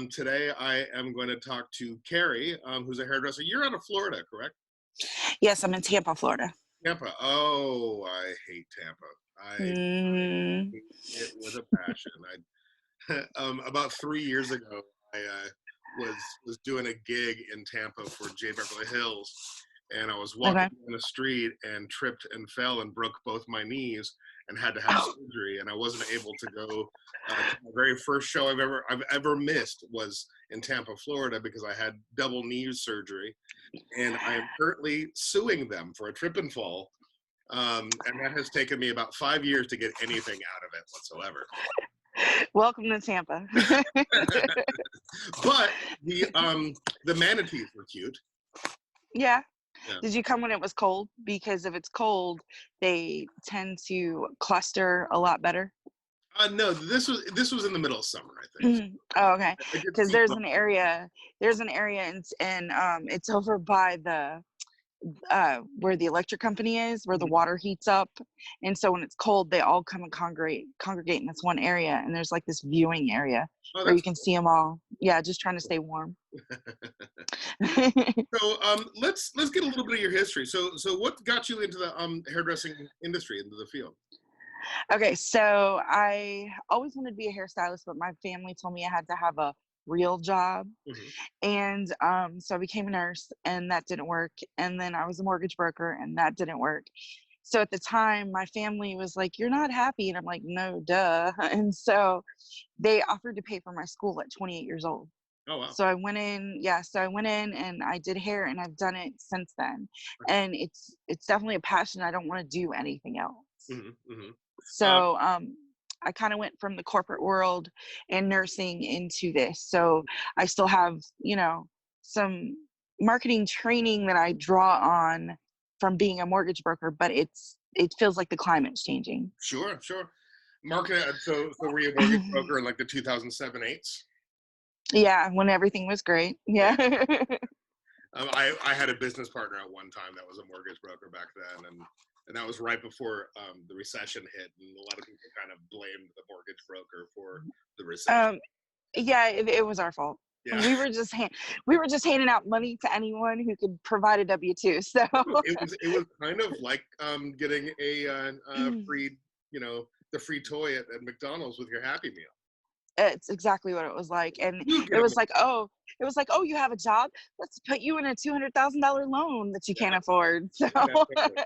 Today I am going to talk to Carrie, who's a hairdresser. You're out of Florida, correct? Yes, I'm in Tampa, Florida. Tampa. Oh, I hate Tampa. I Mm, hate it with a passion. About 3 years ago, I was doing a gig in Tampa for J. Beverly Hills, and I was walking okay. down the street and tripped and fell and broke both my knees and had to have Oh, surgery. And I wasn't able to go. The very first show I've ever missed was in Tampa, Florida, because I had double knee surgery, and I am currently suing them for a trip and fall. And that has taken me about 5 years to get anything out of it whatsoever. welcome to Tampa. But the manatees were cute. Yeah. Yeah. Did you come when it was cold? Because if it's cold, they tend to cluster a lot better. No, this was in the middle of summer, I think. So Oh, okay. I did Because see. there's an area and it's over by the where the electric company is, where the water heats up, and so when it's cold, they all come and congregate in this one area, and there's like this viewing area Oh, where you that's can see them all. Yeah, just trying to stay warm. so. Let's get a little bit of your history. So what got you into the hairdressing industry, into the field? Okay, so I always wanted to be a hairstylist, but my family told me I had to have a real job. Hmm. And so I became a nurse, and that didn't work. And then I was a mortgage broker, and that didn't work. So at the time, my family was like, "You're not happy." And I'm like, "No, duh." And so they offered to pay for my school at 28 years old. Oh wow. So I went in, yeah, so I went in and I did hair, and I've done it since then. And it's definitely a passion. I don't want to do anything else. Hmm. Hmm. Uh, So I kind of went from the corporate world and nursing into this. So I still have, some marketing training that I draw on from being a mortgage broker, but it feels like the climate's changing. sure, sure. Market. So were you a mortgage broker in like the 2007, 8s? Yeah, when everything was great. Yeah. Yeah. I had a business partner at one time that was a mortgage broker back then, and that was right before the recession hit, and a lot of people kind of blamed the mortgage broker for the recession. um, yeah, it was our fault. Yeah, We were just handing out money to anyone who could provide a W-2. So it was kind of like getting a free, the free toy at McDonald's with your Happy Meal. it's exactly what it was like. And You it get a was like, oh, you have a job. Let's put you in a $200,000 loan that you can't yeah, afford. So definitely.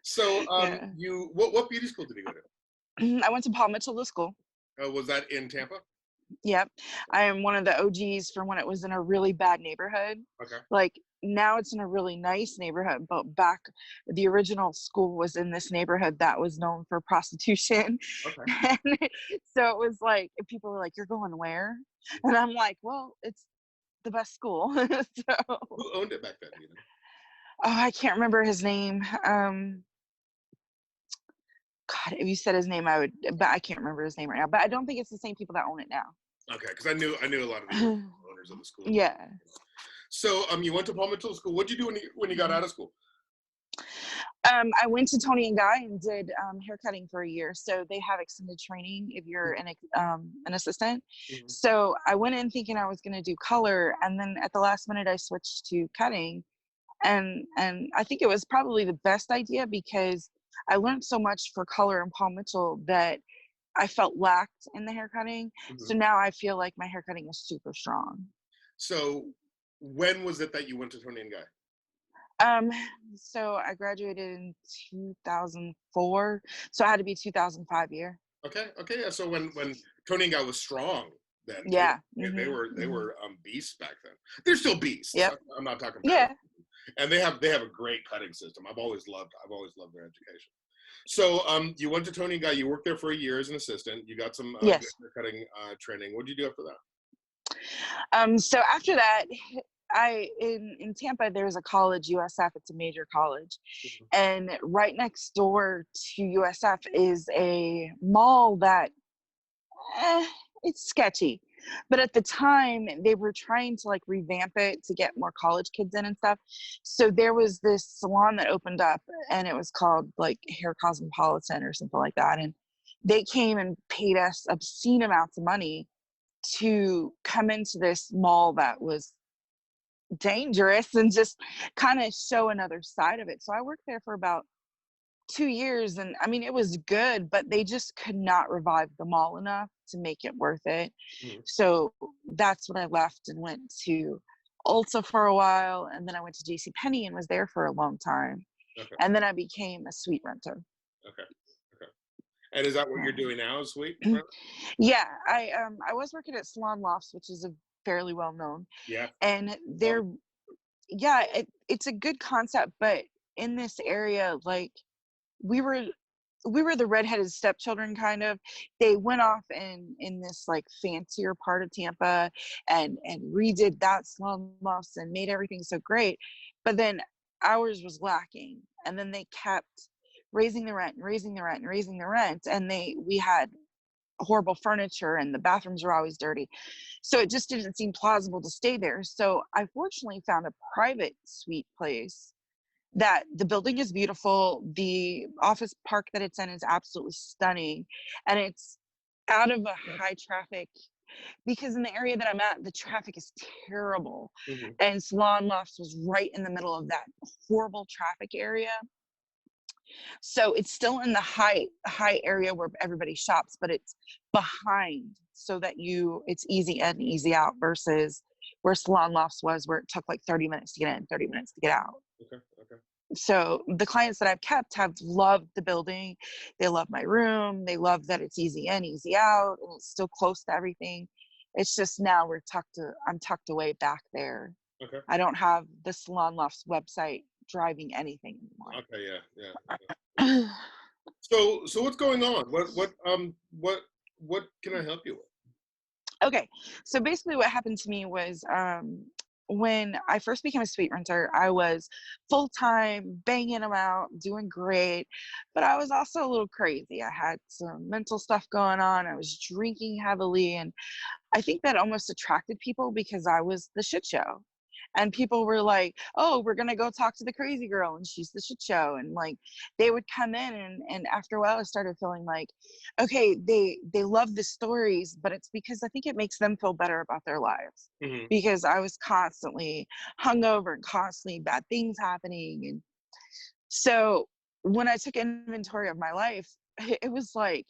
So yeah. you what beauty school did you go to? I went to Paul Mitchell School. Was that in Tampa? Yep. I am one of the OGs from when it was in a really bad neighborhood. Okay. Like now it's in a really nice neighborhood, but back the original school was in this neighborhood that was known for prostitution. Okay. And so it was like people were like, "You're going where?" And I'm like, "Well, it's the best school." So Who owned it back then? Do you know? oh, I can't remember his name. God, if you said his name, I would, but I can't remember his name right now. But I don't think it's the same people that own it now. Okay, because I knew a lot of the owners of the school. Yeah. So you went to Paul Mitchell School. What did you do when you got out of school? I went to Tony and Guy and did haircutting for a year. So they have extended training if you're an assistant. Mhm. So I went in thinking I was going to do color, and then at the last minute I switched to cutting, and I think it was probably the best idea because I learned so much for color in Paul Mitchell that I felt lacked in the haircutting. Mhm. So now I feel like my haircutting is super strong. So when was it that you went to Tony and Guy? Um, so I graduated in 2004, so I had to be 2005 year. Okay, okay, yeah. So when Tony and Guy was strong then too. Yeah. Yeah, they Mhm. were they Mhm. were beasts back then. They're still beasts. Yep. I'm not talking bad. Yeah. And they have a great cutting system. I've always loved their education. So you went to Tony and Guy. You worked there for a year as an assistant. You got some good Yes. cutting training. What did you do after that? So after that, in Tampa there's a college, USF. It's a major college, Mhm. and right next door to USF is a mall that eh, it's sketchy. But at the time, they were trying to like revamp it to get more college kids in and stuff. So there was this salon that opened up, and it was called like Hair Cosmopolitan or something like that. And they came and paid us obscene amounts of money to come into this mall that was dangerous and just kind of show another side of it. So I worked there for about 2 years, and I mean, it was good, but they just could not revive the mall enough to make it worth it. Mhm. So that's when I left and went to Ulta for a while, and then I went to JC Penney and was there for a long time. Okay. And then I became a suite renter. Okay. Okay. And is that what you're Yeah. doing now, sweet? Yeah, I was working at Salon Lofts, which is a fairly well known, Yeah. and Love they're yeah, it's a good concept, but in this area, like we were we were the redheaded stepchildren kind of. They went off in this like fancier part of Tampa and redid that Salon Lofts and made everything so great, but then ours was lacking, and then they kept raising the rent and raising the rent and raising the rent, and we had horrible furniture and the bathrooms were always dirty. So it just didn't seem plausible to stay there. So I fortunately found a private suite place that the building is beautiful. The office park that it's in is absolutely stunning. And it's out of a high traffic, because in the area that I'm at, the traffic is terrible. it. Hmm. And Salon Lofts was right in the middle of that horrible traffic area. So it's still in the high area where everybody shops, but it's behind so that it's easy in, easy out, versus where Salon Lofts was, where it took like 30 minutes to get in, 30 minutes to get out. Okay. Okay. So the clients that I've kept have loved the building. They love my room. They love that it's easy in, easy out, and it's still close to everything. It's just now I'm tucked away back there. Okay. I don't have the Salon Lofts website driving anything anymore. Okay. Yeah. Yeah. So what's going on? What can I help you with? Okay, so basically what happened to me was, when I first became a suite renter, I was full-time, banging them out, doing great, but I was also a little crazy. I had some mental stuff going on. I was drinking heavily, and I think that almost attracted people because I was the shit show. And people were like, "Oh, we're gonna go talk to the crazy girl, and she's the shit show." And like, they would come in, and after a while, I started feeling like, okay, they love the stories, but it's because I think it makes them feel better about their lives, Hmm. because I was constantly hungover and constantly bad things happening. And so when I took inventory of my life, it was like,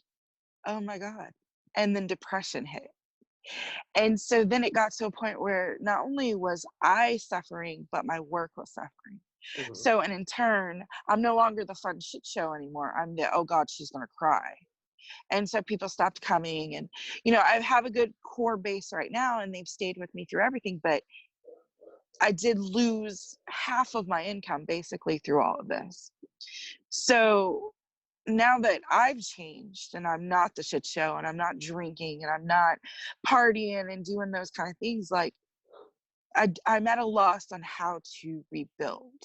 oh my god, and then depression hit. And so then it got to a point where not only was I suffering, but my work was suffering. Hmm. So, and in turn, I'm no longer the fun shit show anymore. I'm the, oh God, she's going to cry. And so people stopped coming. And, I have a good core base right now, and they've stayed with me through everything. But I did lose half of my income basically through all of this. So now that I've changed and I'm not the shit show and I'm not drinking and I'm not partying and doing those kind of things, like I'm at a loss on how to rebuild.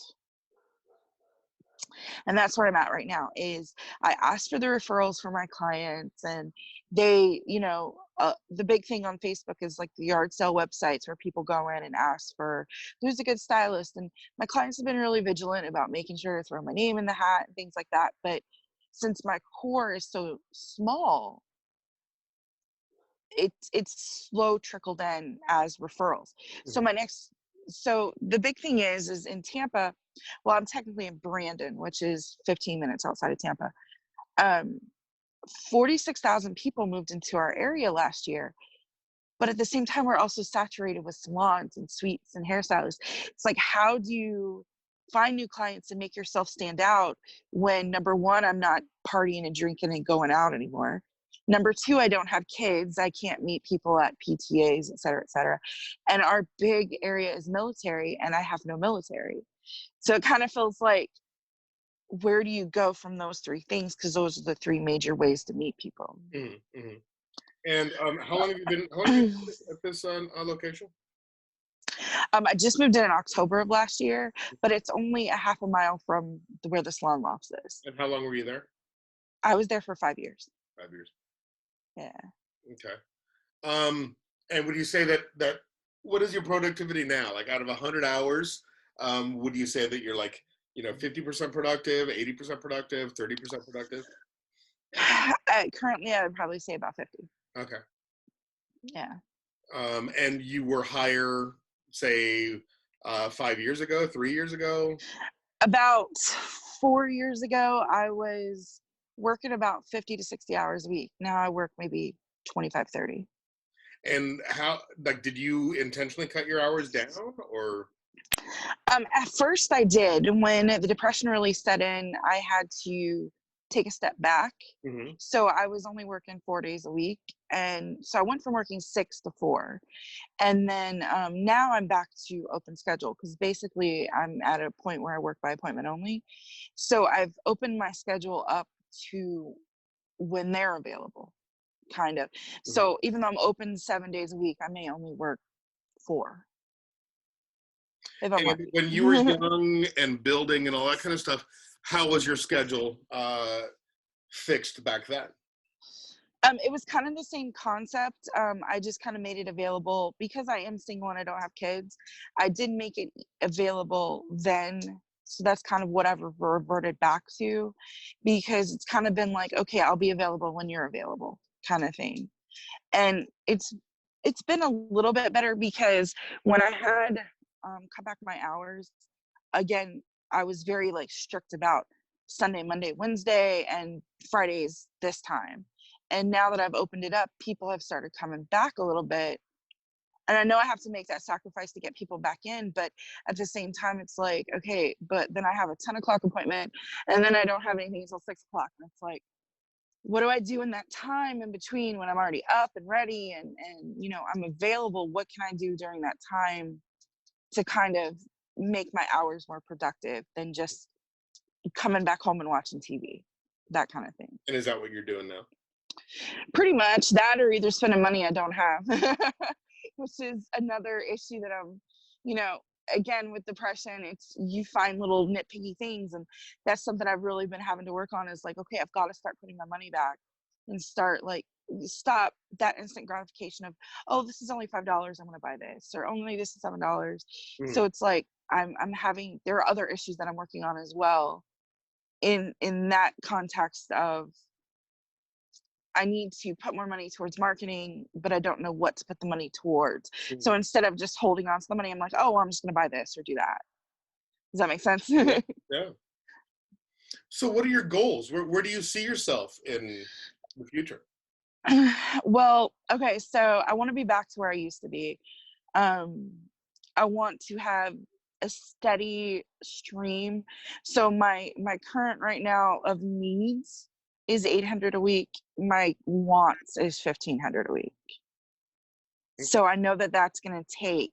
And that's where I'm at right now. Is I asked for the referrals for my clients, and they, the big thing on Facebook is like the yard sale websites where people go in and ask for who's a good stylist. And my clients have been really vigilant about making sure to throw my name in the hat and things like that. But since my core is so small, it's slow trickled in as referrals. So Hmm. so the big thing is in Tampa, well, I'm technically in Brandon, which is 15 minutes outside of Tampa. 46,000 people moved into our area last year, but at the same time, we're also saturated with salons and suites and hairstylists. It's like, how do you find new clients and make yourself stand out when, number one, I'm not partying and drinking and going out anymore? Number two, I don't have kids. I can't meet people at PTAs, et cetera, et cetera. And our big area is military, and I have no military. So it kind of feels like, where do you go from those three things? Because those are the three major ways to meet people. Hmm. Hmm. And how long have you been? How long have you been at this location? I just moved in October of last year, but it's only a half a mile from where the Salon Lofts is. And how long were you there? I was there for 5 years. 5 years. Yeah. Okay. And would you say that what is your productivity now? Like out of 100 hours, would you say that you're like 50% productive, 80% productive, 30% productive? Currently, I would probably say about 50. Okay. Yeah. And you were higher, say, 5 years ago, 3 years ago? About 4 years ago, I was working about 50 to 60 hours a week. Now I work maybe 25, 30. And how, like, did you intentionally cut your hours down, or? At first I did. When the depression really set in, I had to take a step back. Mhm. So I was only working 4 days a week. And so I went from working 6 to 4. And then now I'm back to open schedule because basically I'm at a point where I work by appointment only. So I've opened my schedule up to when they're available, kind of. Mhm. So even though I'm open 7 days a week, I may only work 4 if I'm And lucky. when you were young and building and all that kind of stuff, how was your schedule fixed back then? It was kind of the same concept. I just kind of made it available because I am single and I don't have kids. I did make it available then. So that's kind of what I've reverted back to, because it's kind of been like, okay, I'll be available when you're available kind of thing. And it's been a little bit better because when I had cut back my hours, again, I was very like strict about Sunday, Monday, Wednesday, and Fridays this time. And now that I've opened it up, people have started coming back a little bit. And I know I have to make that sacrifice to get people back in, but at the same time, it's like, okay, but then I have a 10 o'clock appointment and then I don't have anything until 6 o'clock. And it's like, what do I do in that time in between when I'm already up and ready and I'm available? What can I do during that time to kind of make my hours more productive than just coming back home and watching TV, that kind of thing. And is that what you're doing now? Pretty much that, or either spending money I don't have, which is another issue that you know, again, with depression, it's you find little nitpicky things. And that's something I've really been having to work on is like, okay, I've got to start putting my money back and start like, stop that instant gratification of, oh, this is only $5. I'm going to buy this, or only this is $7. Mhm. So it's like, there are other issues that I'm working on as well in that context of, I need to put more money towards marketing, but I don't know what to put the money towards. So Mhm. instead of just holding on to the money, I'm like, oh, well, I'm just going to buy this or do that. Does that make sense? Yeah. Yeah. So what are your goals? Where do you see yourself in the future? Well, okay, so I want to be back to where I used to be. Um, I want to have a steady stream. So my current right now of needs is 800 a week. My wants is 1500 a week. So I know that that's going to take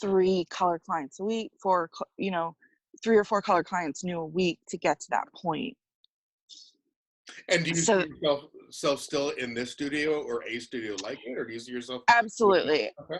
3 color clients a week, 3 or 4 color clients new a week to get to that point. And do you see So yourself still in this studio or a studio like it, or do you see yourself? absolutely, Okay.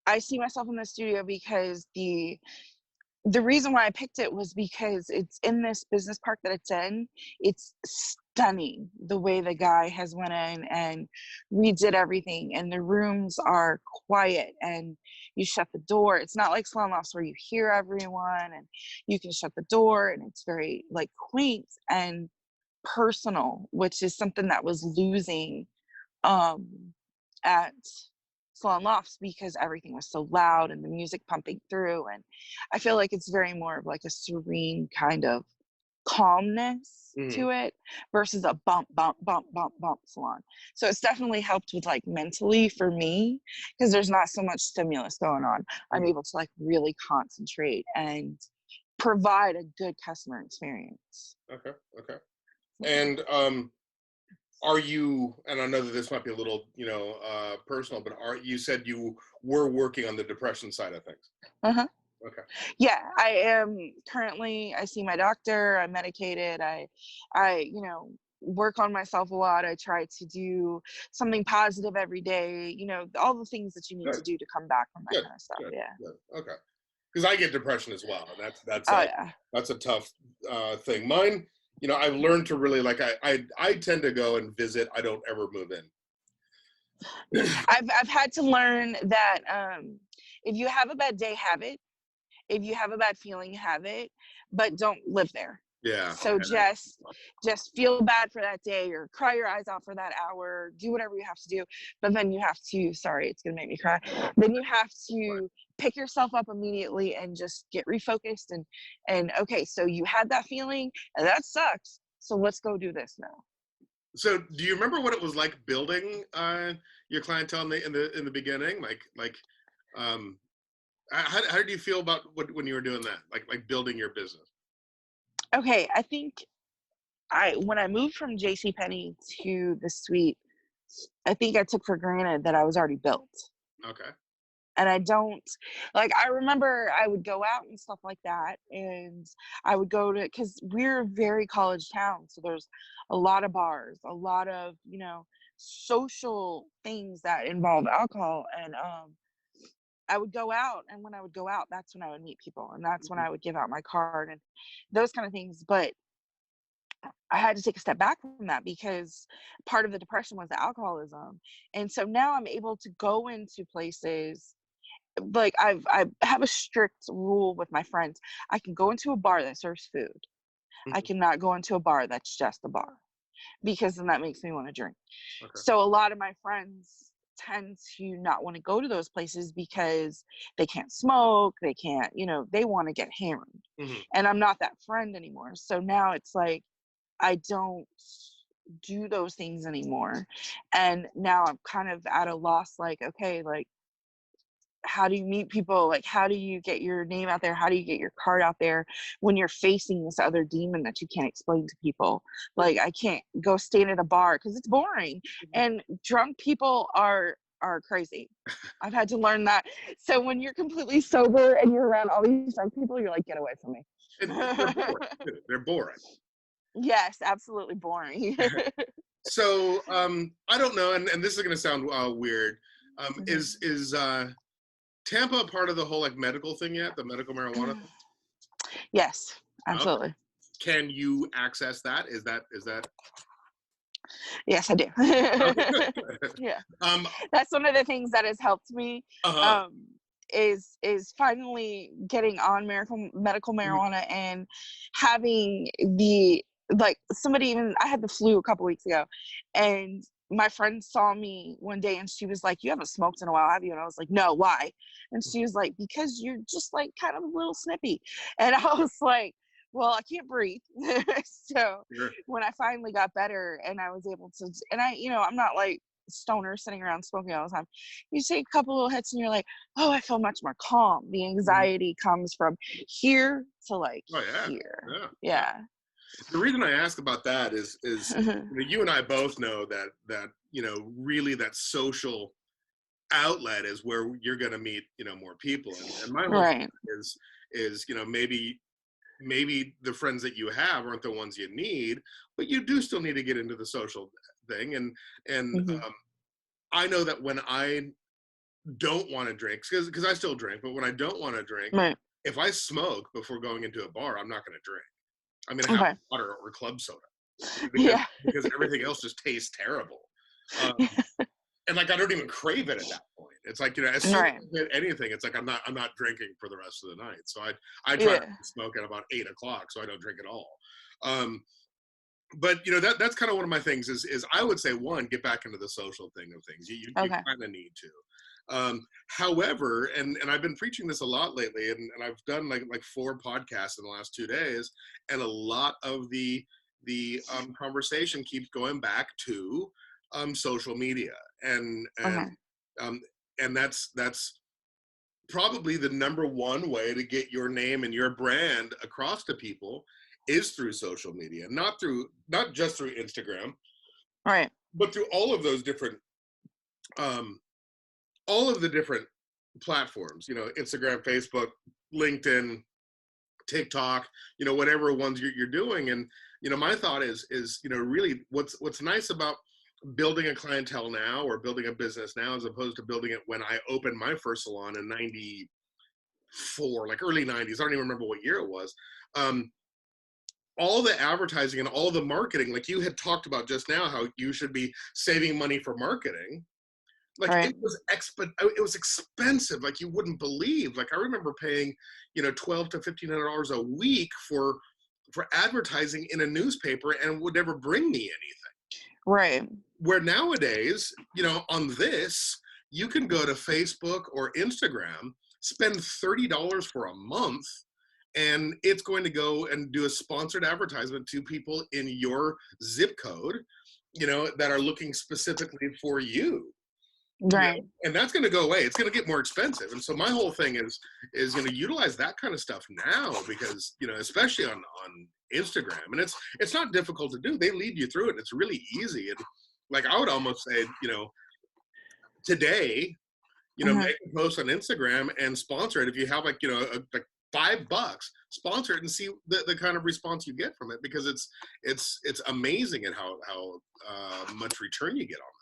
I see myself in the studio because the reason why I picked it was because it's in this business park that it's in. It's stunning the way the guy has went in and redid everything, and the rooms are quiet and you shut the door. It's not like salon lofts where you hear everyone and you can shut the door, and it's very like quaint and personal, which is something that was losing um at salon lofts because everything was so loud and the music pumping through. And I feel like it's very more of like a serene kind of calmness Mhm. to it versus a bump bump bump bump bump salon. So it's definitely helped with like mentally for me because there's not so much stimulus going on. I'm Mhm. able to like really concentrate and provide a good customer experience. Okay. Okay. And are you, and I know that this might be a little, personal, but you said you were working on the depression side of things. Uh-huh. Okay. Yeah, I am currently, I see my doctor, I'm medicated, I work on myself a lot. I try to do something positive every day, all the things that you need to Good. do to come back from that Good. kind of stuff. Good. Yeah. Good. Okay. Because I get depression as well, and Oh yeah. that's a tough thing. Mine, I've learned to really like. I tend to go and visit. I don't ever move in. I've had to learn that if you have a bad day, have it. If you have a bad feeling, have it, but don't live there. Yeah. So just feel bad for that day, or cry your eyes out for that hour, do whatever you have to do. But then you have to, sorry, it's gonna make me cry. Then you have to pick yourself up immediately and just get refocused, and okay, so you had that feeling and that sucks. So let's go do this now. So, do you remember what it was like building your clientele in the beginning? Um, how did you feel about when you were doing that? Like building your business? Okay, I think when I moved from JCPenney to the suite, I think I took for granted that I was already built. Okay. And I don't, like, I remember I would go out and stuff like that, and I would go to, because we're a very college town, so there's a lot of bars, a lot of, social things that involve alcohol. And I would go out, and when I would go out, that's when I would meet people, and that's when Mhm. I would give out my card and those kind of things. But I had to take a step back from that, because part of the depression was the alcoholism. And so now I'm able to go into places, like I have a strict rule with my friends. I can go into a bar that serves food. I Mhm. cannot go into a bar that's just a bar, because then that makes me want to drink. Okay. So a lot of my friends tend to not want to go to those places because they can't smoke, they can't, they want to get hammered. Mhm. And I'm not that friend anymore. So now it's like I don't do those things anymore. And now I'm kind of at a loss, like, okay, like, how do you meet people? Like, how do you get your name out there? How do you get your card out there when you're facing this other demon that you can't explain to people? Like, I can't go stand at a bar because it's boring. And drunk people are crazy. I've had to learn that. So when you're completely sober and you're around all these drunk people, you're like, get away from me. And they're boring too. They're boring. Yes, absolutely boring. So, I don't know, and this is going to sound weird. Mhm. Is Tampa part of the whole like medical thing yet? The medical marijuana thing? Yes, Okay. absolutely. Can you access that? Is that Yes, I do. okay? Good. Yeah. Um. That's one of the things that has helped me, Uh-huh. um, is finally getting on medical marijuana, and having the, like, somebody, even I had the flu a couple weeks ago, and my friend saw me one day and she was like, "You haven't smoked in a while, have you?" And I was like, "No, why?" And she was like, "Because you're just like kind of a little snippy." And I was like, well, I can't breathe. So Sure. when I finally got better and I was able to, and I'm not like stoner sitting around smoking all the time. You take a couple little hits and you're like, oh, I feel much more calm. The Mhm. anxiety comes from here to like Oh yeah. here. Yeah. Yeah. Yeah. The reason I ask about that is you and I both know that really that social outlet is where you're going to meet more people, and my whole Right. thing is maybe the friends that you have aren't the ones you need, but you do still need to get into the social thing. And Hmm. I know that when I don't want to drink, because I still drink, but when I don't want to drink, Right. if I smoke before going into a bar, I'm not going to drink. I'm going to have Okay. water or club soda because Yeah. because everything else just tastes terrible. Um, and like I don't even crave it at that point. It's like as soon as Right. I hit anything, it's like I'm not drinking for the rest of the night. So I try to Yeah. smoke at about 8 o'clock, so I don't drink at all. Um, but that's kind of one of my things is I would say, one, get back into the social thing of things. You Okay. kind of need to. However, and I've been preaching this a lot lately, and I've done like 4 podcasts in the last 2 days, and a lot of the conversation keeps going back to social media, Okay. um, and that's probably the number one way to get your name and your brand across to people is through social media, not just through Instagram, Right. but through um, all of the different platforms, Instagram, Facebook, LinkedIn, TikTok, whatever ones you're doing. And my thought is really what's nice about building a clientele now or building a business now as opposed to building it when I opened my first salon in 94, like early 90s. I don't even remember what year it was. um, all the advertising and all the marketing, like you had talked about just now, how you should be saving money for marketing. Like Right. it was expensive, like you wouldn't believe. Like I remember paying, $1,200 to $1,500 a week for for advertising in a newspaper and would never bring me anything. Right. Where nowadays, on this, you can go to Facebook or Instagram, spend $30 for a month, and it's going to go and do a sponsored advertisement to people in your zip code, that are looking specifically for you. Right. And that's going to go away. It's going to get more expensive. And so my whole thing is utilize that kind of stuff now, because especially on Instagram, and it's not difficult to do. They lead you through it. It's really easy. And like I would almost say, today, make a post on Instagram and sponsor it. If you have like like $5, sponsor it and see the kind of response you get from it, because it's amazing at how much return you get on that.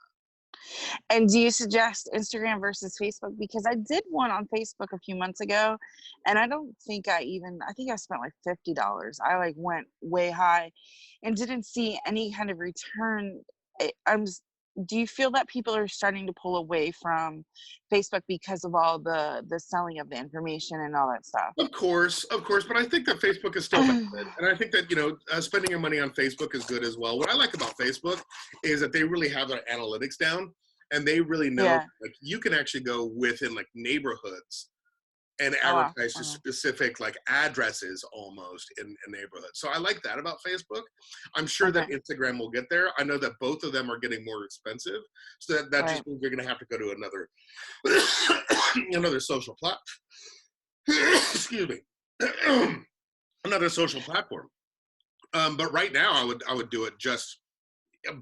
And do you suggest Instagram versus Facebook? Because I did one on Facebook a few months ago, and I don't think I think I spent like $50. I like went way high and didn't see any kind of return. Do you feel that people are starting to pull away from Facebook because of all the selling of the information and all that stuff? Of course, but I think that Facebook is still valid, and I think that spending your money on Facebook is good as well. What I like about Facebook is that they really have their analytics down, and they really know like you can actually go within like neighborhoods and advertise to specific like addresses almost in neighborhoods. So I like that about Facebook. I'm sure that Instagram will get there. I know that both of them are getting more expensive, so that just means you're going to have to go to another social platform. Excuse me, another social platform. But right now, I would do it just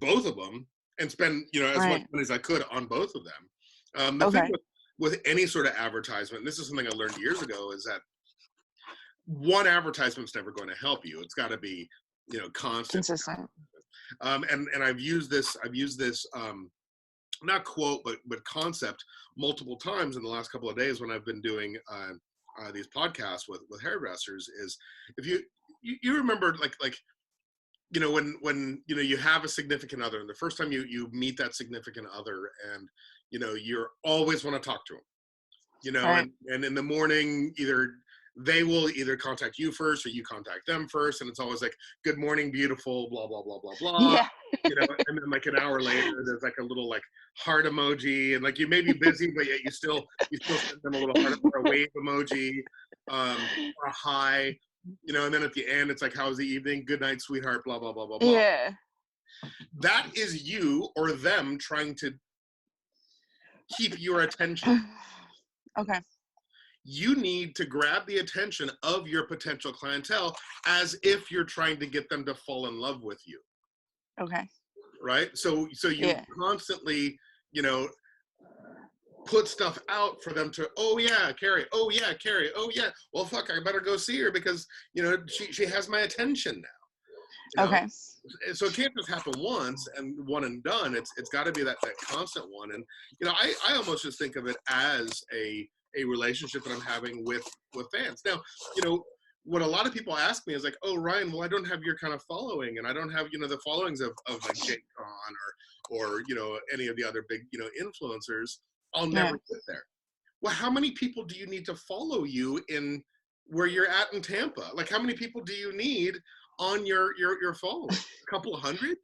both of them and spend as much money as I could on both of them. The thing with any sort of advertisement, and this is something I learned years ago, is that one advertisement's never going to help you. It's got to be constant, consistent. And I've used this not quote but concept multiple times in the last couple of days when I've been doing these podcasts with hairdressers. Is if you remember like when you have a significant other, and the first time you meet that significant other, and you always want to talk to them, and in the morning they will either contact you first or you contact them first, and it's always like, good morning, beautiful, blah blah blah blah blah. And then like an hour later there's like a little like heart emoji, and like you may be busy but yet you still send them a little heart or a wave emoji, or a hi, and then at the end it's like, how's the evening, good night sweetheart, blah blah blah blah blah. That is you or them trying to keep your attention. You need to grab the attention of your potential clientele as if you're trying to get them to fall in love with you. Right? So you constantly, put stuff out for them to, oh yeah, Carrie, oh yeah, Carrie, oh yeah. Well, fuck, I better go see her because, she has my attention now. So it can't just happen once and one and done. It's got to be that constant one. And, I almost just think of it as a relationship that I'm having with fans. Now, what a lot of people ask me is like, oh, Ryan, well, I don't have your kind of following, and I don't have, the followings of like Jake Con or any of the other big, influencers. I'll never get there. Well, how many people do you need to follow you in where you're at in Tampa? Like, how many people do you need on your following? A couple of hundred?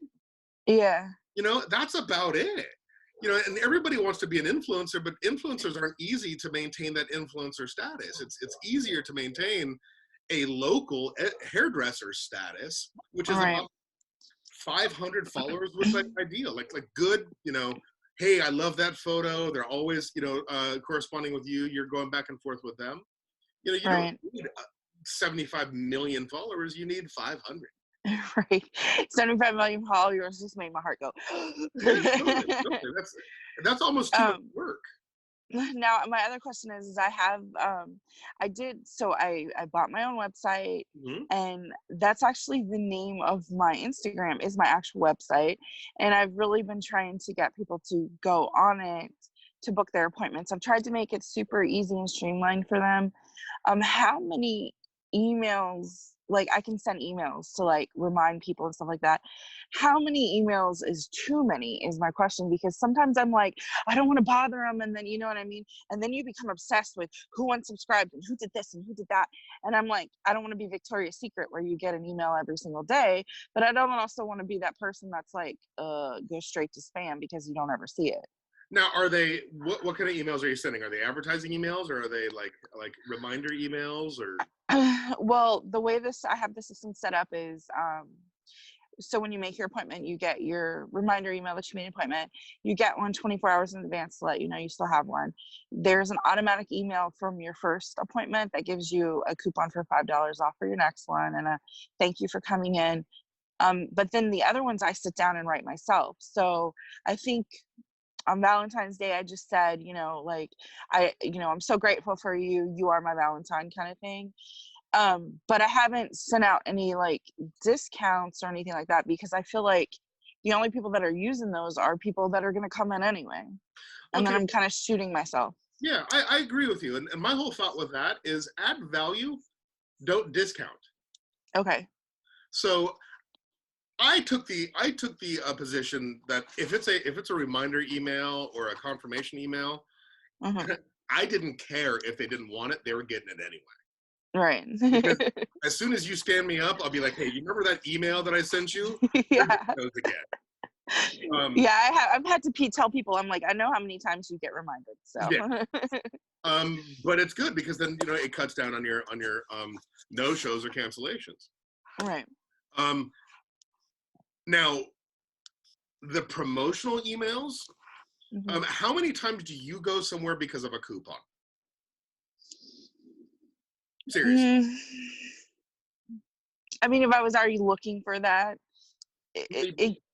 That's about it. And everybody wants to be an influencer, but influencers aren't easy to maintain that influencer status. It's easier to maintain a local hairdresser status, which is about 500 followers was like ideal. Like good, hey, I love that photo. They're always, corresponding with you. You're going back and forth with them. You don't need 75 million followers. You need 500. 75 million followers just made my heart go. That's almost too much work. Now my other question is I have I bought my own website, and that's actually the name of my Instagram is my actual website, and I've really been trying to get people to go on it to book their appointments. I've tried to make it super easy and streamlined for them. How many emails like I can send emails to like remind people and stuff like that. How many emails is too many is my question, because sometimes I'm like, I don't want to bother them, and then you know what I mean, and then you become obsessed with who unsubscribed and who did this and who did that, and I'm like, I don't want to be Victoria's Secret where you get an email every single day, but I don't also want to be that person that's like go straight to spam because you don't ever see it. Now, are they what kind of emails are you sending? Are they advertising emails, or are they like reminder emails, or? Well, the way I have the system set up is so when you make your appointment, you get your reminder email that you made an appointment. You get one 24 hours in advance to let you know you still have one. There's an automatic email from your first appointment that gives you a coupon for $5 off for your next one and a thank you for coming in. But then the other ones I sit down and write myself. So I think on Valentine's Day, I just said, you know, like, I'm so grateful for you. You are my Valentine kind of thing. But I haven't sent out any like discounts or anything like that because I feel like the only people that are using those are people that are going to come in anyway. And then I'm kind of shooting myself. Yeah, I agree with you. And my whole thought with that is add value, don't discount. Okay. So I took the position that if it's a reminder email or a confirmation email, I didn't care if they didn't want it; they were getting it anyway. Right. Because as soon as you stand me up, I'll be like, "Hey, you remember that email that I sent you?" Yeah. Those again. Yeah, I've had to tell people. I'm like, I know how many times you get reminded. So. Yeah. But it's good because then it cuts down on your no shows or cancellations. Right. Now, the promotional emails, how many times do you go somewhere because of a coupon? Seriously. I mean, if I was already looking for that,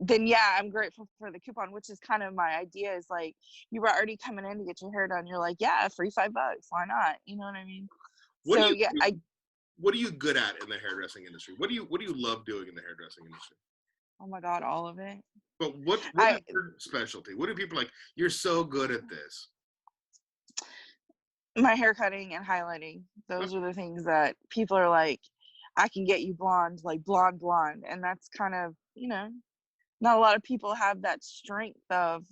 then yeah, I'm grateful for the coupon, which is kind of my idea is like, you were already coming in to get your hair done. You're like, yeah, free $5. Why not? You know what I mean? What are you good at in the hairdressing industry? What do you love doing in the hairdressing industry? Oh my God, all of it. But what is your specialty? What do people like? You're so good at this. My hair cutting and highlighting. Those are the things that people are like, I can get you blonde, like blonde. And that's kind of, not a lot of people have that strength of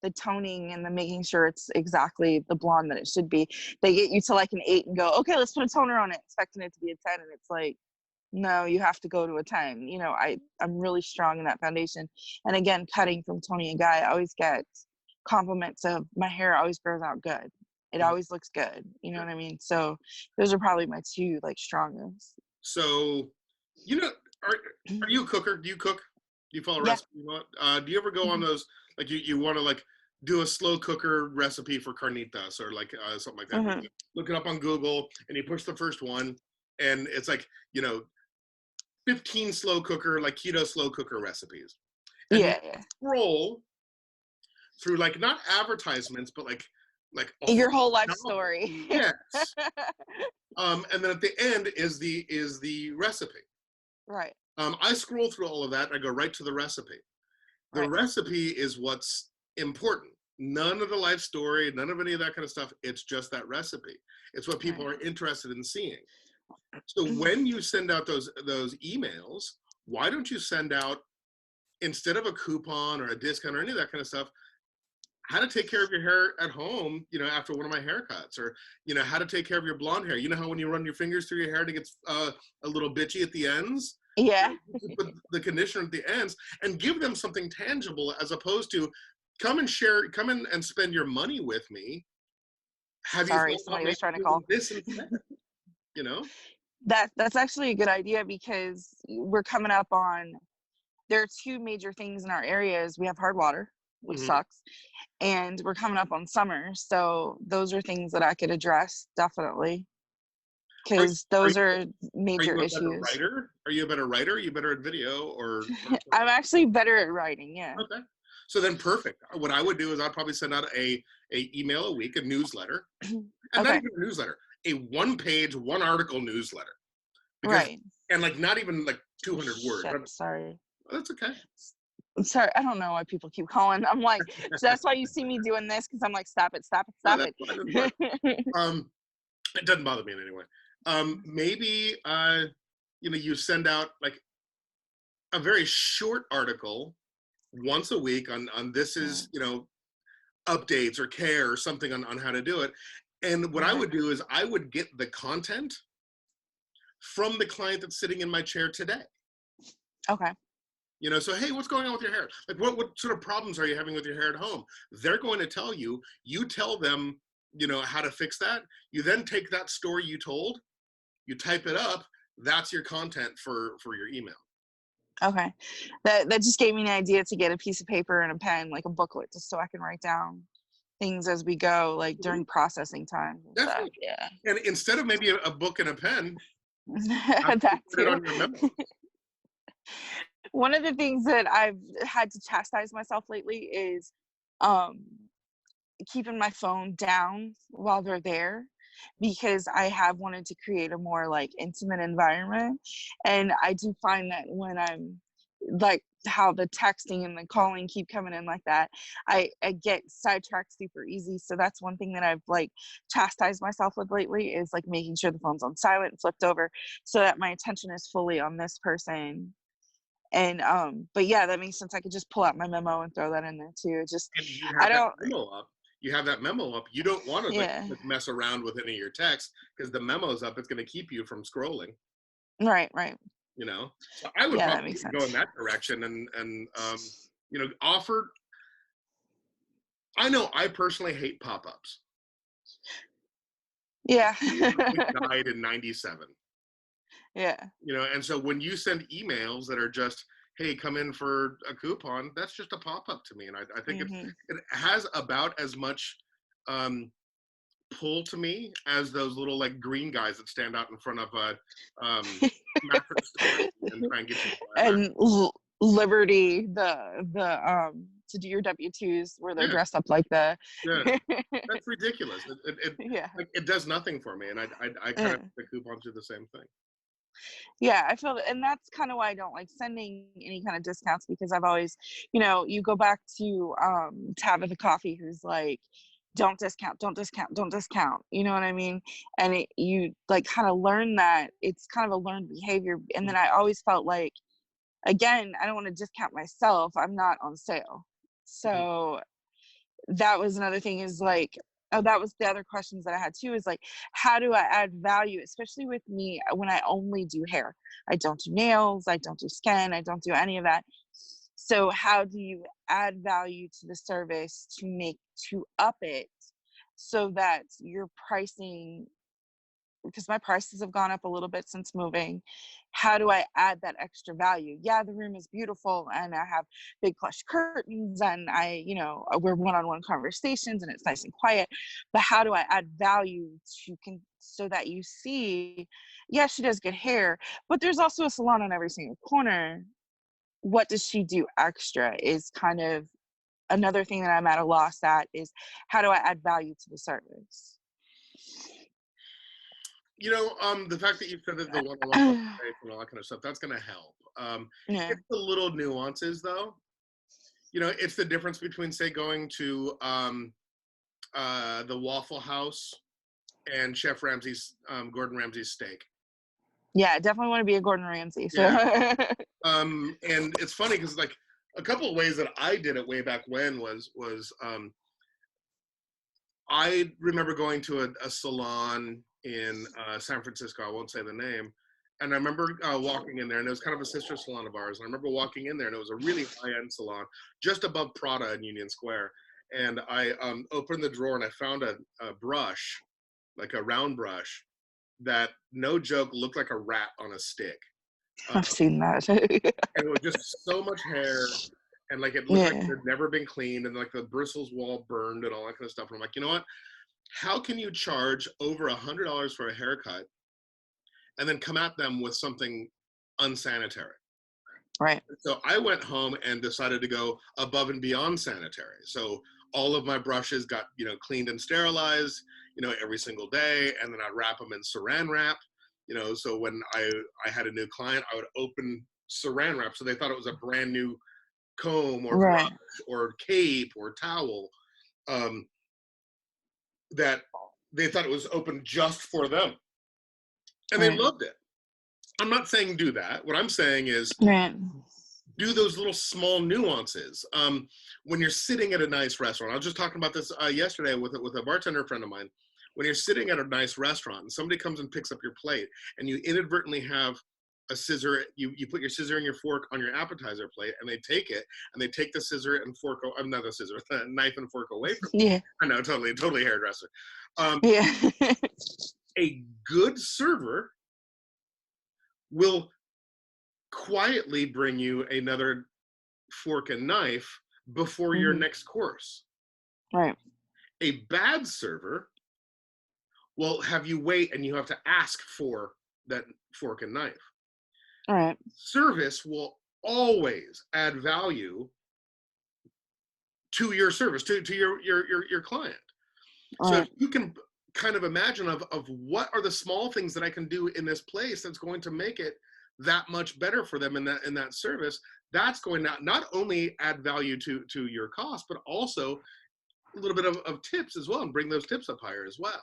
the toning and the making sure it's exactly the blonde that it should be. They get you to like an 8 and go, okay, let's put a toner on it, expecting it to be a 10. And it's like, no, you have to go to a 10. I'm really strong in that foundation. And again, cutting from Tony and Guy, I always get compliments of my hair always grows out good. It always looks good. You know what I mean? So those are probably my two like strongest. So, are you a cooker? Do you cook? Do you follow recipes? Do you ever go on those, like you want to like do a slow cooker recipe for carnitas or like something like that? Look it up on Google and you push the first one and it's like, 15 slow cooker, like keto slow cooker recipes. And you scroll through like not advertisements, but like your whole life story. Yes. And then at the end is the recipe. Right. I scroll through all of that and I go right to the recipe. The recipe is what's important. None of the life story, none of any of that kind of stuff. It's just that recipe. It's what people are interested in seeing. So when you send out those emails, why don't you send out, instead of a coupon or a discount or any of that kind of stuff, how to take care of your hair at home, after one of my haircuts, or, how to take care of your blonde hair. You know how when you run your fingers through your hair, it gets a little bitchy at the ends? Yeah. You put the conditioner at the ends and give them something tangible as opposed to come in and spend your money with me. Sorry, somebody was trying to call. This instead, That's actually a good idea because we're coming up on, there are two major things in our areas. We have hard water, which sucks, and we're coming up on summer. So those are things that I could address definitely, because those are major issues. Are you a better writer? Are you better at video or? I'm actually better at writing. Yeah. Okay. So then perfect. What I would do is I'd probably send out a email a week, a newsletter, and not even a newsletter, a 1-page, 1-article newsletter. And like not even like 200 words. Sorry. That's okay. I'm sorry. I don't know why people keep calling. I'm like, so that's why you see me doing this, because I'm like, stop it. It doesn't bother me in any way. Maybe you send out like a very short article once a week on this is, updates or care or something on how to do it. And what I would do is I would get the content from the client that's sitting in my chair today. Okay. So, hey, what's going on with your hair? Like, what sort of problems are you having with your hair at home? They're going to tell you. You tell them, how to fix that. You then take that story you told, you type it up. That's your content for your email. Okay. That just gave me an idea to get a piece of paper and a pen, like a booklet, just so I can write down things as we go, like during processing time and Definitely. stuff. Yeah. And instead of maybe a book and a pen, That put it too. on your memo. One of the things that I've had to chastise myself lately is um keeping my phone down while they're there, because I have wanted to create a more like intimate environment. And I do find that when I'm like how the texting and the calling keep coming in like that, I get sidetracked super easy. So that's one thing that I've like chastised myself with lately, is like making sure the phone's on silent and flipped over so that my attention is fully on this person. And but yeah, that makes sense. I could just pull out my memo and throw that in there too. It just, And you I have that don't, memo up. You don't want to yeah, mess around with any of your text, because the memo's up. It's going to keep you from scrolling. right. So I would Yeah, that probably makes go sense. in that direction and offer. I know I personally hate pop-ups. Yeah. It died in '97. Yeah. And so when you send emails that are just, hey, come in for a coupon, that's just a pop-up to me. And I think Hmm. it has about as much pull to me as those little like green guys that stand out in front of a mattress store and try and get you to buy a mattress. And Liberty, to do your W-2s where they're Yeah, dressed up like the yeah, that's ridiculous. yeah. Like, it does nothing for me, and I kind of the coupons do the same thing. Yeah, I feel that, and that's kind of why I don't like sending any kind of discounts, because I've always, you go back to Tabitha Coffee, who's like, don't discount, don't discount, don't discount. You know what I mean? And you like kind of learn that it's kind of a learned behavior. And then I always felt like, again, I don't want to discount myself. I'm not on sale. Mhm. So that was another thing, is like, oh, that was the other questions that I had too, is like, how do I add value, especially with me when I only do hair? I don't do nails, I don't do skin, I don't do any of that. So how do you add value to the service to up it so that your pricing, because my prices have gone up a little bit since moving, how do I add that extra value? Yeah, the room is beautiful and I have big plush curtains and we're one-on-one conversations and it's nice and quiet, but how do I add value so that you see, yeah, she does good hair, but there's also a salon on every single corner. What does she do extra is kind of another thing that I'm at a loss at, is how do I add value to the service? The fact that you said that the one-on-one conversation and all that kind of stuff, that's going to help. Yeah. It's the little nuances, though. It's the difference between, say, going to the Waffle House and Chef Ramsay's, Gordon Ramsay's steak. Yeah, definitely want to be a Gordon Ramsay. So. Yeah. And it's funny because like a couple of ways that I did it way back when was I remember going to a salon in San Francisco. I won't say the name. And I remember walking in there, and it was kind of a sister salon of ours. And I remember walking in there, and it was a really high-end salon, just above Prada in Union Square. And I opened the drawer, and I found a brush, like a round brush, that, no joke, looked like a rat on a stick. I've seen that. And it was just so much hair, and like it looked like it had never been cleaned, and like the bristles were all burned and all that kind of stuff. And I'm like, you know what? How can you charge over $100 for a haircut and then come at them with something unsanitary? Right. So I went home and decided to go above and beyond sanitary. So all of my brushes got, cleaned and sterilized, every single day. And then I'd wrap them in saran wrap, so when I had a new client, I would open saran wrap. So they thought it was a brand new comb or brush or cape or towel, that they thought it was open just for them. And they loved it. I'm not saying do that. What I'm saying is Right. do those little small nuances. When you're sitting at a nice restaurant, I was just talking about this yesterday with a bartender friend of mine. When you're sitting at a nice restaurant and somebody comes and picks up your plate and you inadvertently have a scissor, you put your scissor and your fork on your appetizer plate and they take it and they take the scissor and fork, I'm not a scissor, the knife and fork away from you. Yeah. I know, totally hairdresser. Yeah. A good server will quietly bring you another fork and knife before your next course. Right. A bad server will have you wait and you have to ask for that fork and knife. All right. Service will always add value to your service, to your client. All So right. if you can kind of imagine of what are the small things that I can do in this place that's going to make it that much better for them in that service, that's going to not only add value to your cost, but also a little bit of tips as well, and bring those tips up higher as well.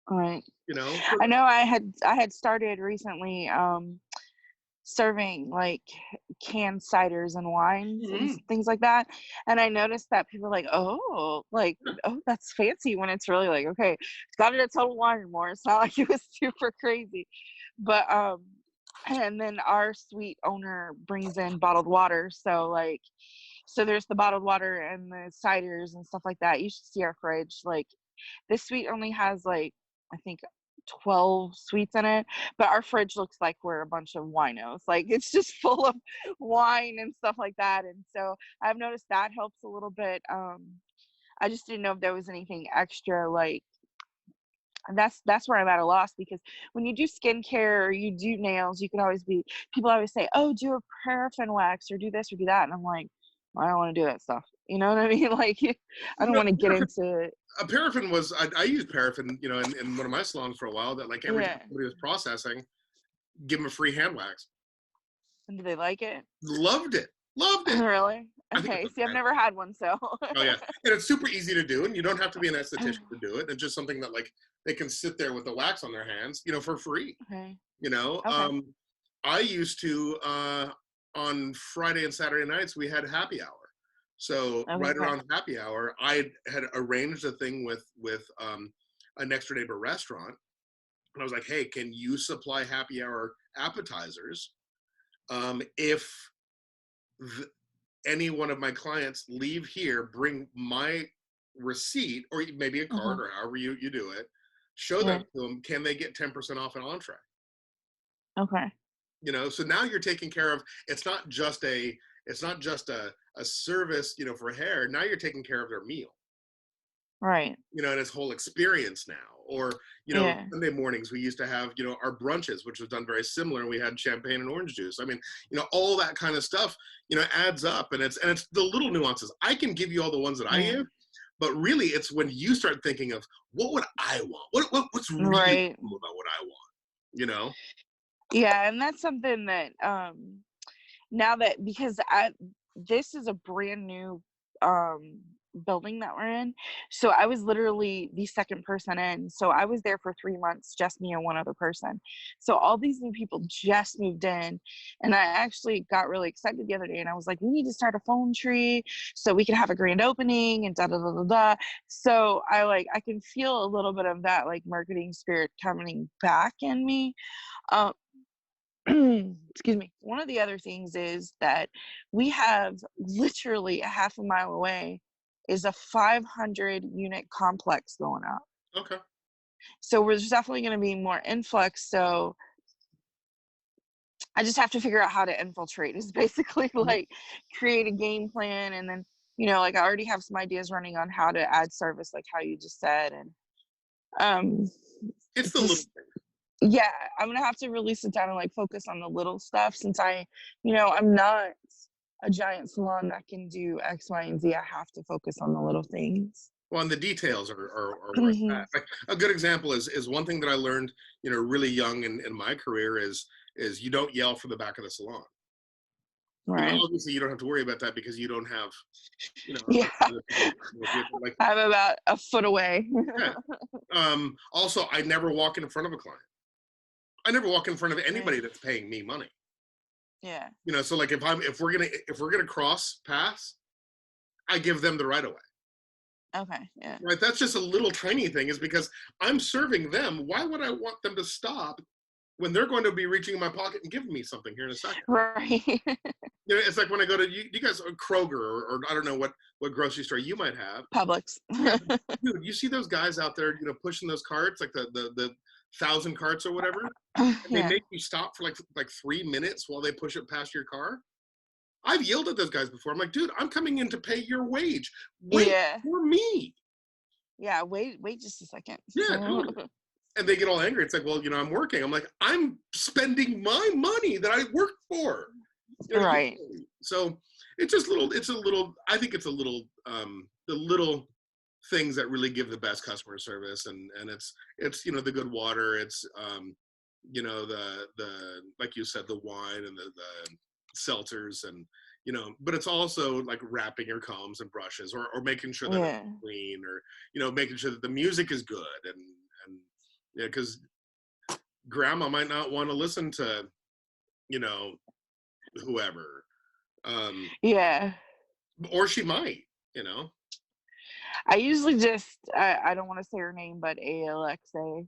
All right. You know, I know I had started recently serving like canned ciders and wines and Mhm. things like that. And I noticed that people are like, oh, that's fancy, when it's really like, okay, it's got it at Total Wine & More. It's not like it was super crazy. But and then our suite owner brings in bottled water. So there's the bottled water and the ciders and stuff like that. You should see our fridge. Like, this suite only has like, I think, 12 sweets in it, but our fridge looks like we're a bunch of winos. Like, it's just full of wine and stuff like that. And so I've noticed that helps a little bit. I just didn't know if there was anything extra, like, and that's where I'm at a loss, because when you do skincare or you do nails, you can always be, people always say, oh, do a paraffin wax or do this or do that. And I'm like, well, I don't want to do that stuff. You know what I mean? Like, I don't No, want to get into it. paraffin was I used paraffin, you know, in one of my salons for a while. That like every time Yeah. somebody was processing, give them a free hand wax. And do they like it? Loved it, loved it. Really? I think it's Okay. a See, I've never had one, so. oh yeah, and it's super easy to do, and you don't have to be an esthetician to do it. It's just something that like they can sit there with the wax on their hands, you know, for free. Okay. You know, Okay. I used to on Friday and Saturday nights we had happy hour. So right Okay. around happy hour, I had arranged a thing with a next door neighbor restaurant, and I was like, "Hey, can you supply happy hour appetizers if any one of my clients leave here, bring my receipt or maybe a Uh-huh. card or however you do it, show Yeah. them to them, can they get 10% off an entree?" Okay. You know, so now you're taking care of, it's not just a service, you know, for hair. Now you're taking care of their meal, Right. you know, and its whole experience now. Or, you know, Yeah. Sunday mornings we used to have, you know, our brunches, which was done very similar. We had champagne and orange juice. I mean, you know, all that kind of stuff, you know, adds up, and it's the little nuances. I can give you all the ones that I Yeah. give, but really it's when you start thinking of what would I want? What's really Right. cool about what I want, you know? Yeah, and that's something that now that, because this is a brand new um building that we're in, so I was literally the second person in. So I was there for 3 months, just me and one other person. So all these new people just moved in, and I actually got really excited the other day, and I was like, we need to start a phone tree so we can have a grand opening and da da da da da. So I can feel a little bit of that, like, marketing spirit coming back in me. um excuse me. One of the other things is that we have, literally a half a mile away, is a 500 unit complex going up. Okay. So there's definitely going to be more influx. So I just have to figure out how to infiltrate, is basically Mhm. like create a game plan. And then, like, I already have some ideas running on how to add service, like how you just said. And um, It's the little just, yeah, I'm gonna have to really sit down and like focus on the little stuff, since I'm not a giant salon that can do X, Y, and Z. I have to focus on the little things. well, and the details are where it's Hmm. at. Like a good example is one thing that I learned, you know, really young in my career is you don't yell from the back of the salon. You know, Right. obviously you don't have to worry about that because you don't have, you know, Yeah, other people with you, but like, I'm about a foot away. yeah. Also, I never walk in front of a client. I never walk in front of anybody Right. that's paying me money. Yeah. You know, so like if we're gonna cross paths, I give them the right of way. Okay. Yeah. Right? That's just a little tiny thing. Is because I'm serving them. Why would I want them to stop when they're going to be reaching in my pocket and giving me something here in a second? Right. You know, it's like when I go to you guys Kroger or I don't know what grocery store you might have. Publix. Yeah, dude, you see those guys out there, you know, pushing those carts, like the 1,000 carts or whatever, and they Yeah. make you stop for like 3 minutes while they push it past your car. I've yelled at those guys before. I'm like, dude, I'm coming in to pay your wage. Wait Yeah. for me. Yeah. Wait just a second. Yeah, totally. And they get all angry. It's like, well, you know, I'm working. I'm like, I'm spending my money that I worked for. You know, Right. so it's just little. It's a little. I think it's a little. The little things that really give the best customer service, and it's you know the good water. It's you know the like you said the wine and the seltzers and you know, but it's also like wrapping your combs and brushes or making sure that it's Yeah. clean or you know making sure that the music is good and yeah because grandma might not want to listen to you know whoever um Yeah. or she might you know I usually just I don't want to say her name, but Alexa.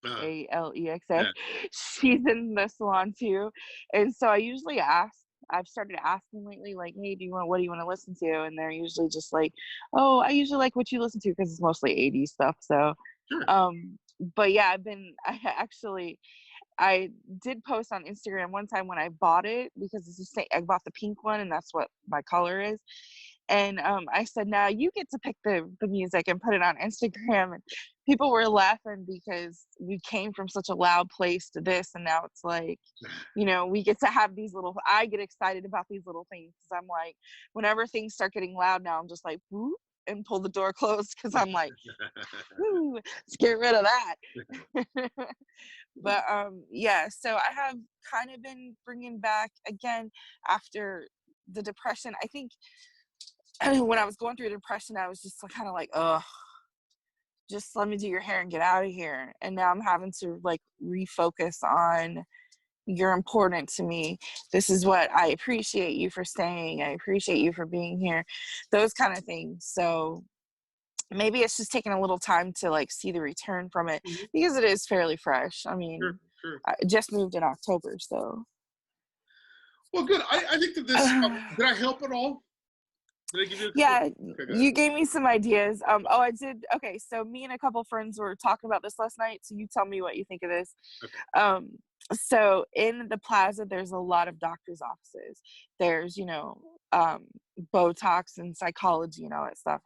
uh, Alexa. yeah. She's in the salon too. And so I usually ask, I've started asking lately, like, hey, what do you want to listen to? And they're usually just like, oh, I usually like what you listen to because it's mostly 80s stuff. So, Sure. but yeah, I did post on Instagram one time when I bought it because it's the same, I bought the pink one and that's what my color is. And I said, now you get to pick the music and put it on Instagram. And people were laughing because we came from such a loud place to this. And now it's like, you know, we get to have these little, I get excited about these little things because I'm like, whenever things start getting loud now, I'm just like, whoop, and pull the door closed because I'm like, whoo, let's get rid of that. But yeah, so I have kind of been bringing back again after the depression. I think when I was going through depression, I was just kind of like, oh, just let me do your hair and get out of here. And now I'm having to like refocus on you're important to me. This is what I appreciate you for staying. I appreciate you for being here. Those kind of things. So maybe it's just taking a little time to like see the return from it Mhm. because it is fairly fresh. I Sure, mean, sure. I just moved in October, so Well, good. I think that this did I help at all? Did I give you a couple? yeah, Okay, good. you gave me some ideas. Oh, I did. Okay, so me and a couple friends were talking about this last night. So you tell me what you think of this. Okay. Um, so in the plaza, there's a lot of doctors' offices. There's, Botox and psychology and all that stuff.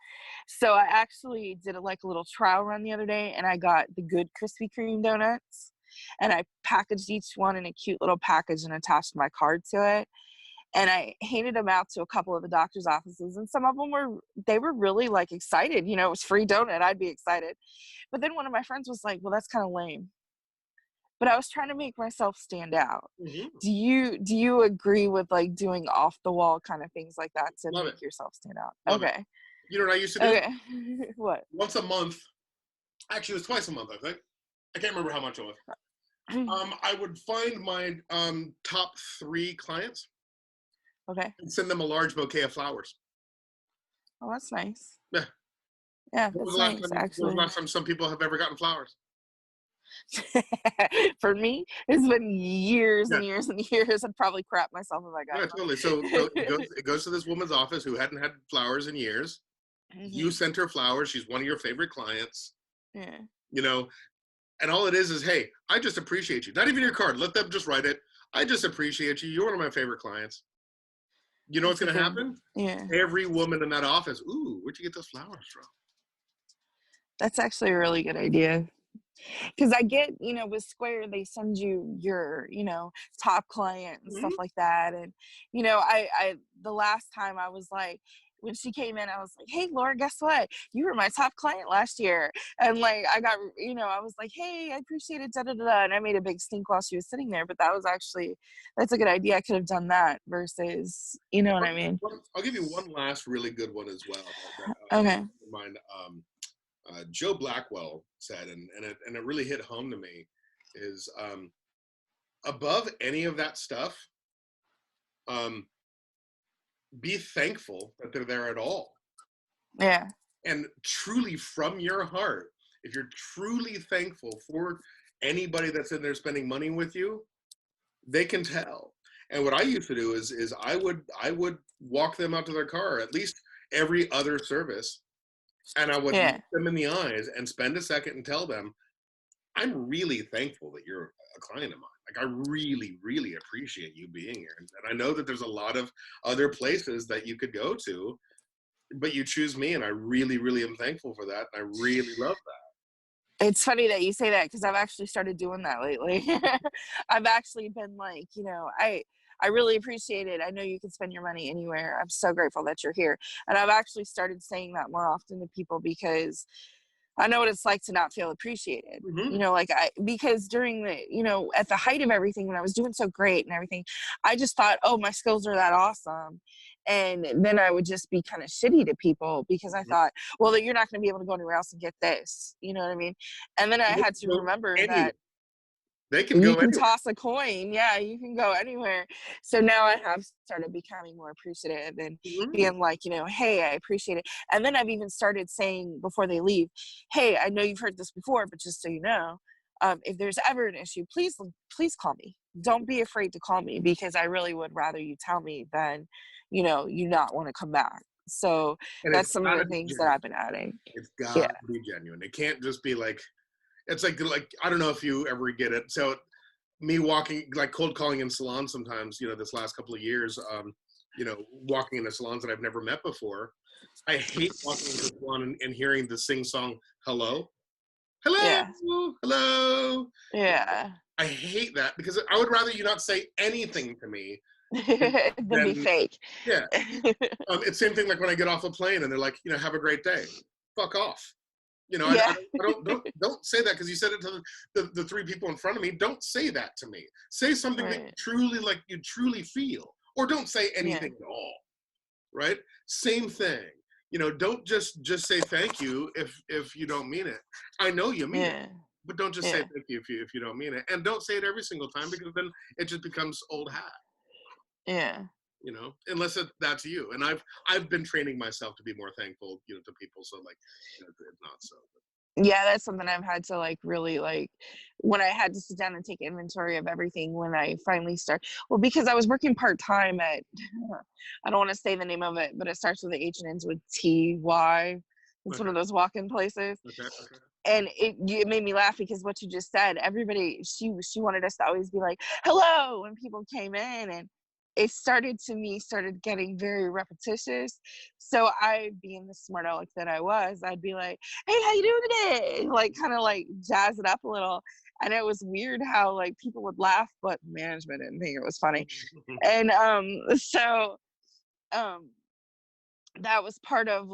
So I actually did a little trial run the other day, and I got the good Krispy Kreme donuts, and I packaged each one in a cute little package and attached my card to it. And I handed them out to a couple of the doctor's offices, and some of them they were really like excited. It was free donut. I'd be excited. But then one of my friends was like, "Well, that's kind of lame." But I was trying to make myself stand out. Hmm. Do you agree with like doing off the wall kind of things like that to Love it. make yourself stand out? Love it. Okay. You know what I used to do? Okay. What? Once a month. Actually, it was twice a month, I think. I can't remember how much it was. I would find my top 3 clients Okay. and send them a large bouquet of flowers. Oh, that's nice. Yeah. Yeah, that's nice When was the actually. last time some people have ever gotten flowers? For me, it's been years Yeah. and years and years. I'd probably crap myself if I Yeah, totally. So it goes to this woman's office who hadn't had flowers in years. You Hmm. sent her flowers. She's one of your favorite clients. Yeah. You know, and all it is, hey, I just appreciate you. Not even your card. Let them just write it. I just appreciate you. You're one of my favorite clients. You know what's That's a going to good. happen? Yeah. Every woman in that office, ooh, where'd you get those flowers from? That's actually a really good idea. Because I get, with Square, they send you your, top client and stuff Mhm. like that. And, the last time I was like, when she came in, I was like, hey, Laura, guess what? You were my top client last year. And like, I was like, hey, I appreciate it, da da da. Da. And I made a big stink while she was sitting there. But that's a good idea. I could have done that versus, you know what I mean? I'll give you one last really good one as well. Okay. Mine, Joe Blackwell said, and it really hit home to me, is above any of that stuff, be thankful that they're there at all. Yeah. And truly from your heart, if you're truly thankful for anybody that's in there spending money with you, they can tell. And what I used to do is I would walk them out to their car at least every other service, and I would look Yeah. them in the eyes and spend a second and tell them, I'm really thankful that you're a client of mine. Like, I really, really appreciate you being here. And I know that there's a lot of other places that you could go to, but you choose me, and I really, really am thankful for that. And I really love that. It's funny that you say that, because I've actually started doing that lately. I've actually been like, I really appreciate it. I know you can spend your money anywhere. I'm so grateful that you're here. And I've actually started saying that more often to people, because I know what it's like to not feel appreciated. Mm-hmm. Because during the, at the height of everything, when I was doing so great and everything, I just thought, oh, my skills are that awesome. And then I would just be kind of shitty to people, because I thought, well, you're not going to be able to go anywhere else and get this. You know what I mean? And then I had to remember that They can you go can anywhere. toss a coin. Yeah, you can go anywhere. So now I have started becoming more appreciative and being like, hey, I appreciate it. And then I've even started saying before they leave, hey, I know you've heard this before, but just so you know, if there's ever an issue, please call me. Don't be afraid to call me, because I really would rather you tell me than, you not want to come back. So And it's that's some of gotta the be things that genuine. I've been adding. It's Yeah. got to be genuine. It can't just be like, it's like I don't know if you ever get it. So me walking, like cold calling in salons sometimes, this last couple of years, walking into salons that I've never met before. I hate walking into a salon and hearing the sing song, hello, hello, Yeah. hello. Yeah. I hate that, because I would rather you not say anything to me Than be than, fake. yeah. It's same thing like when I get off a plane and they're like, have a great day. Fuck off. Yeah. I don't say that because you said it to the three people in front of me. Don't say that to me. Say something that you truly feel, or don't say anything at all. Right? Same thing. Don't just say thank you if you don't mean it. I know you mean it, but don't just say thank you if you don't mean it, and don't say it every single time, because then it just becomes old hat. Yeah. Unless that's you. And I've been training myself to be more thankful, to people. So like, it's not so. Yeah, that's something I've had to really when I had to sit down and take inventory of everything when I finally well, because I was working part-time at, I don't want to say the name of it, but it starts with the H and ends with TY. It's one of those walk-in places. Okay. And it made me laugh, because what you just said, everybody, she wanted us to always be like, hello, when people came in, and it started getting very repetitious. So I, being the smart aleck that I was, I'd be like, hey, how you doing today? Like, kind of like jazz it up a little. And it was weird how people would laugh, but management didn't think it was funny. And so that was part of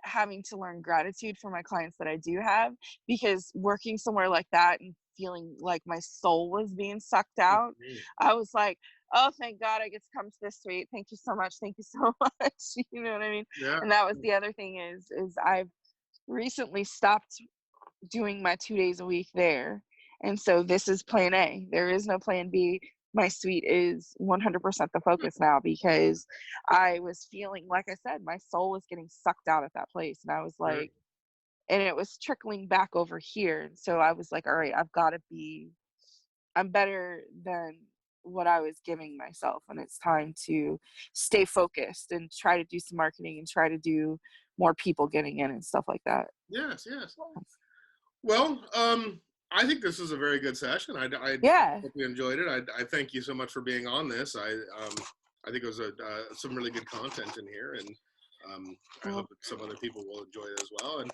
having to learn gratitude for my clients that I do have, because working somewhere like that and feeling like my soul was being sucked out, I was like, oh, thank God I get to come to this suite. Thank you so much. Thank you so much. You know what I mean? Yeah. And that was the other thing is I've recently stopped doing my 2 days a week there. And so this is plan A. There is no plan B. My suite is 100% the focus now, because I was feeling, like I said, my soul was getting sucked out at that place. And I was like, and it was trickling back over here. And so I was like, all right, I'm better than what I was giving myself. And it's time to stay focused and try to do some marketing and try to do more people getting in and stuff like that. Yes. Well, I think this was a very good session. I hope you enjoyed it. I thank you so much for being on this. I think it was some really good content in here, and I hope that some other people will enjoy it as well. And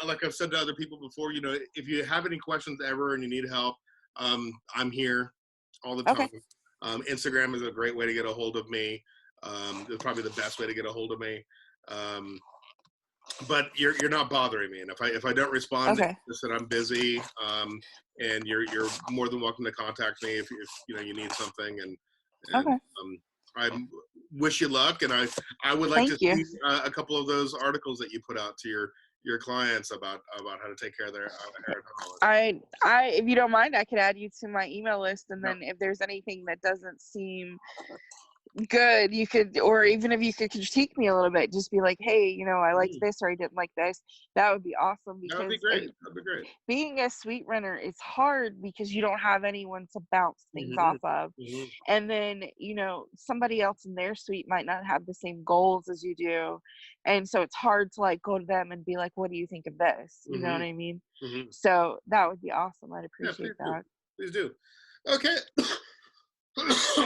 like I've said to other people before, if you have any questions ever and you need help, I'm here all the time. Instagram is a great way to get a hold of me. It's probably the best way to get a hold of me. But you're not bothering me, and if I don't respond, just that I'm busy, and you're more than welcome to contact me if you need something, and I wish you luck, and I would like to see a couple of those articles that you put out to your clients about how to take care of their hair at home. I if you don't mind, I could add you to my email list, and Yeah. then if there's anything that doesn't seem good, you could, or even if you could critique me a little bit, just be like, hey, you know, I liked this or I didn't like this. That would be awesome, That would be because great. That'd be great. being a sweet renter is hard because you don't have anyone to bounce things Mhm. off of. Mhm. And then, you know, somebody else in their suite might not have the same goals as you do. And so it's hard to like go to them and be like, what do you think of this? You know what Mhm. I mean? Mhm. So that would be awesome. I'd Yeah, appreciate please do. that. Please do. Okay.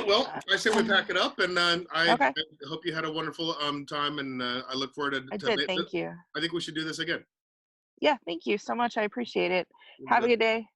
Well, I say we pack it up, and I Okay. hope you had a wonderful time, and I look forward I to did. Thank you. I think we should do this again. Yeah. Thank you so much. I appreciate it. Have a good day.